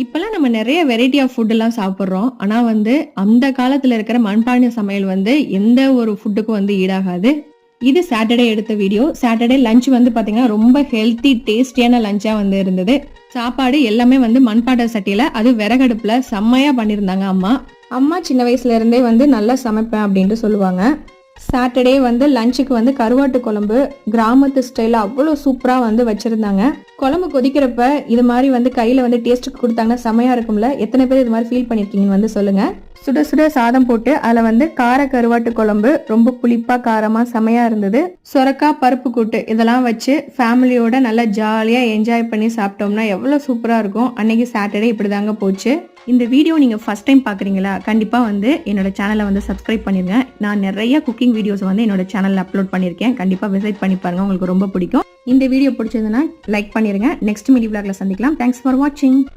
இப்பல்லாம் நம்ம நிறைய வெரைட்டி ஆஃப் ஃபுட் எல்லாம் சாப்பிடுறோம். ஆனா வந்து அந்த காலத்துல இருக்கிற மண்பானை சமையல் வந்து எந்த ஒரு ஃபுட்டுக்கும் வந்து ஈடாகாது. இது சாட்டர்டே எடுத்த வீடியோ. சாட்டர்டே லஞ்ச் வந்து பாத்தீங்கன்னா ரொம்ப ஹெல்த்தி டேஸ்டியான லஞ்சா வந்து இருந்தது. சாப்பாடு எல்லாமே வந்து மண்பானை சட்டியில அது விறகடுப்புல செம்மையா பண்ணியிருந்தாங்க அம்மா. அம்மா சின்ன வயசுல இருந்தே வந்து நல்லா சமைப்பேன் அப்படின்ட்டு சொல்லுவாங்க. சாட்டர்டே வந்து லஞ்சுக்கு வந்து கருவாட்டு குழம்பு கிராமத்து ஸ்டைல அவ்வளோ சூப்பரா வந்து வச்சிருந்தாங்க. குழம்பு கொதிக்கிறப்ப இது மாதிரி வந்து கையில வந்து டேஸ்ட்டுக்கு கொடுத்தாங்கன்னா செமையா இருக்கும்ல. எத்தனை பேர் இது மாதிரி ஃபீல் பண்ணிருக்கீங்கன்னு வந்து சொல்லுங்க. சுட சுட சாதம் போட்டு அதுல வந்து கார கருவாட்டு குழம்பு ரொம்ப புளிப்பா காரமா செமையா இருந்தது. சொரக்காய் பருப்பு கூட்டு இதெல்லாம் வச்சு ஃபேமிலியோட நல்லா ஜாலியா என்ஜாய் பண்ணி சாப்பிட்டோம்னா எவ்வளவு சூப்பரா இருக்கும். அன்னைக்கு சாட்டர்டே இப்படிதாங்க போச்சு. இந்த வீடியோ நீங்க ஃபர்ஸ்ட் டைம் பாக்குறீங்களா, கண்டிப்பா வந்து என்னோட சேனலை வந்து சப்ஸ்கிரைப் பண்ணிருங்க. நான் நிறைய குக்கிங் வீடியோஸ் வந்து என்னோட சேனல்ல அப்லோட் பண்ணிருக்கேன். கண்டிப்பா விசிட் பண்ணி பாருங்க, உங்களுக்கு ரொம்ப பிடிக்கும். இந்த வீடியோ பிடிச்சதுன்னா லைக் பண்ணிருங்க. நெக்ஸ்ட் மினி விளாக்ல சந்திக்கலாம். தேங்க்ஸ் ஃபார் வாட்சிங்.